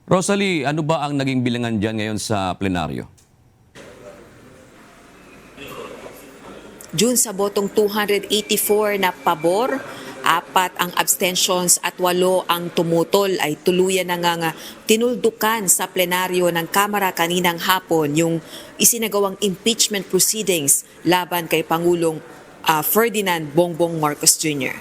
Rosalie, ano ba ang naging bilangan dyan ngayon sa plenaryo? June, sa botong 284 na pabor, 4 ang abstentions at 8 ang tumutol, ay tuluyan na nga tinuldukan sa plenaryo ng Kamara kaninang hapon yung isinagawang impeachment proceedings laban kay Pangulong Ferdinand Bongbong Marcos Jr.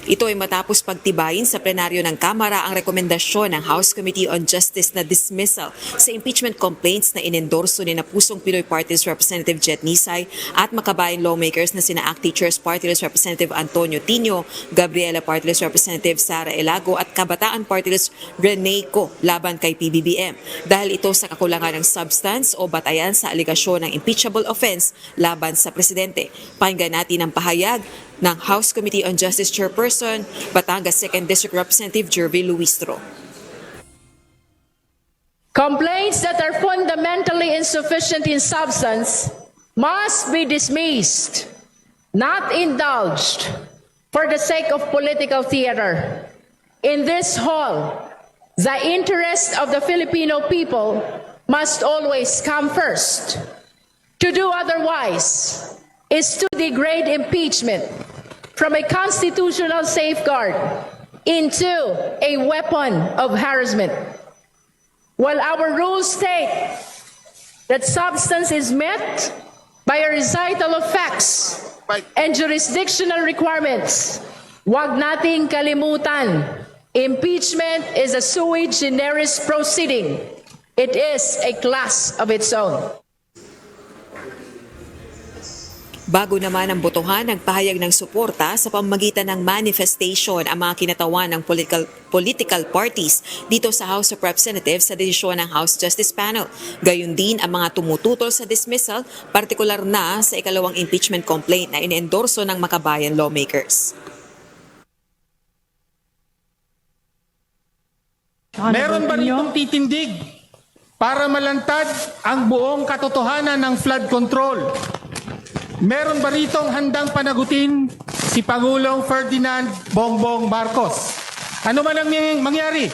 Ito ay matapos pagtibayin sa plenaryo ng Kamara ang rekomendasyon ng House Committee on Justice na dismissal sa impeachment complaints na inendorso ni Pusong Pinoy Party List Representative Jet Nisay at makabayan lawmakers na sina ACT Teachers Party List Representative Antonio Tino, Gabriela Party List Representative Sara Elago at Kabataan Party List Rene Co laban kay PBBM. Dahil ito sa kakulangan ng substance o batayan sa aligasyon ng impeachable offense laban sa presidente. Pakinggan natin ang pahayag ng House Committee on Justice Chairperson, Batangas 2nd District Representative Jervy Luistro. Complaints that are fundamentally insufficient in substance must be dismissed, not indulged for the sake of political theater. In this hall, the interest of the Filipino people must always come first. To do otherwise is to degrade impeachment from a constitutional safeguard into a weapon of harassment. While our rules state that substance is met by a recital of facts and jurisdictional requirements, wag nating kalimutan, impeachment is a sui generis proceeding. It is a class of its own. Bago naman ang botohan, nagpahayag ng suporta sa pamamagitan ng manifestation ang mga kinatawan ng political parties dito sa House of Representatives sa desisyon ng House Justice Panel. Gayun din ang mga tumututol sa dismissal, partikular na sa ikalawang impeachment complaint na inendorso ng makabayan lawmakers. Meron ba ritong titindig para malantad ang buong katotohanan ng flood control? Meron ba ritong handang panagutin si Pangulong Ferdinand Bongbong Marcos? Ano man ang mangyari,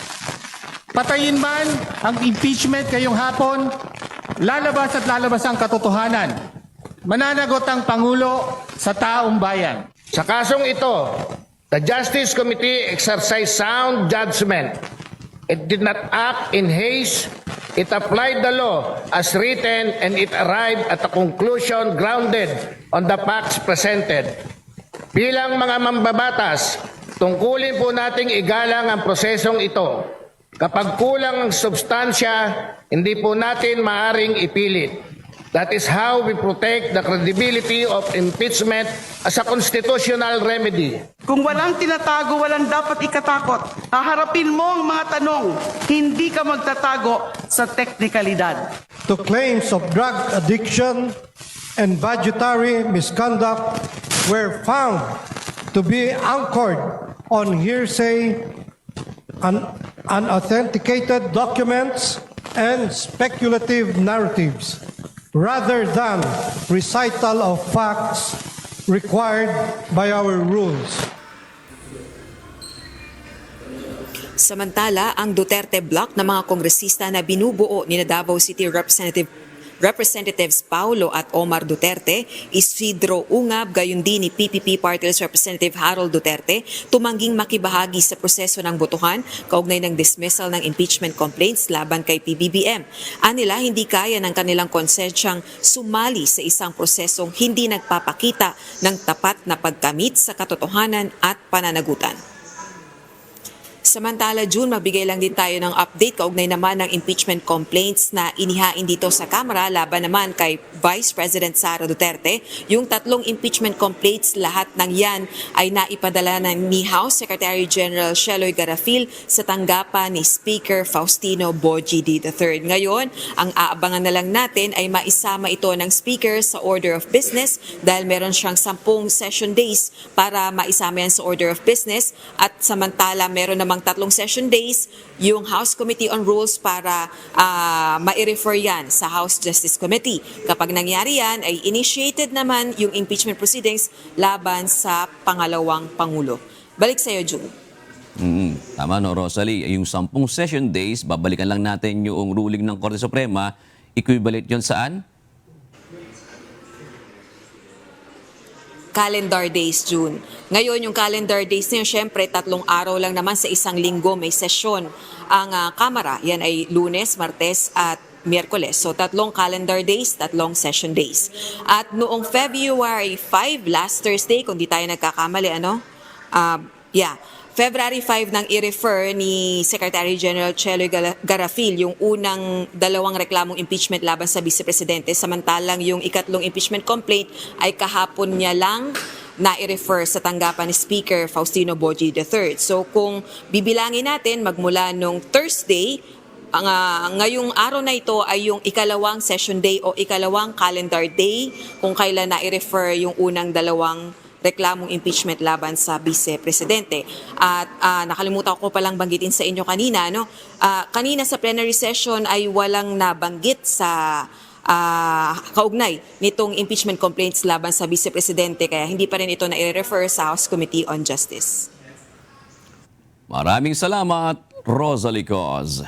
patayin man ang impeachment ngayong hapon, lalabas at lalabas ang katotohanan. Mananagot ang Pangulo sa taong bayan. Sa kasong ito, the Justice Committee exercised sound judgment. It did not act in haste. It applied the law as written and it arrived at a conclusion grounded on the facts presented. Bilang mga mambabatas, tungkulin po nating igalang ang prosesong ito. Kapag kulang ang substansya, hindi po natin maaring ipilit. That is how we protect the credibility of impeachment as a constitutional remedy. Kung walang tinatago, walang dapat ikatakot. Haharapin mo ang mga tanong, hindi ka magtatago sa teknikalidad. To claims of drug addiction and budgetary misconduct were found to be anchored on hearsay, unauthenticated documents, and speculative narratives, rather than recital of facts required by our rules. Samantala, ang Duterte bloc ng mga kongresista na binubuo ni Davao City Representatives Paulo at Omar Duterte, Isidro Ungab, gayon din ni PPP Party List Representative Harold Duterte, tumangging makibahagi sa proseso ng botohan kaugnay ng dismissal ng impeachment complaints laban kay PBBM. Anila, hindi kaya ng kanilang konsensyang sumali sa isang prosesong hindi nagpapakita ng tapat na pagkamit sa katotohanan at pananagutan. Samantala, June, magbigay lang din tayo ng update kaugnay naman ng impeachment complaints na inihain dito sa Kamara laban naman kay Vice President Sara Duterte. Yung 3 impeachment complaints, lahat ng yan ay naipadala ni House Secretary General Sheloy Garafil sa tanggapan ni Speaker Faustino Bogie III. Ngayon, ang aabangan na lang natin ay maisama ito ng Speaker sa Order of Business dahil meron siyang 10 session days para maisama yan sa Order of Business, at samantala meron namang 3 session days yung House Committee on Rules para ma-refer yan sa House Justice Committee. Kapag nangyari yan, ay initiated naman yung impeachment proceedings laban sa pangalawang Pangulo. Balik sa iyo, June. Tama no, Rosalie. Yung 10 session days, babalikan lang natin yung ruling ng Korte Suprema. Equivalent yun saan? Calendar days, June. Ngayon, yung calendar days na yun, syempre, 3 araw lang naman sa isang linggo may sesyon ang Kamara. Yan ay Lunes, Martes at Miyerkules. So, 3 calendar days, 3 session days. At noong February 5, last Thursday, kung di tayo nagkakamali, February 5 nang i-refer ni Secretary General Chelo Garafil yung unang 2 reklamong impeachment laban sa Vice Presidente, samantalang yung ikatlong impeachment complaint ay kahapon niya lang na i-refer sa tanggapan ni Speaker Faustino Boji III. So kung bibilangin natin magmula nung Thursday, ngayong araw na ito ay yung ikalawang session day o ikalawang calendar day kung kailan na i-refer yung unang 2 reklamong impeachment laban sa Vice Presidente. At nakalimutan ko palang banggitin sa inyo kanina, no? Kanina sa plenary session ay walang nabanggit sa kaugnay nitong impeachment complaints laban sa Vice Presidente, kaya hindi pa rin ito na-refer sa House Committee on Justice. Maraming salamat, Rosalie Coz.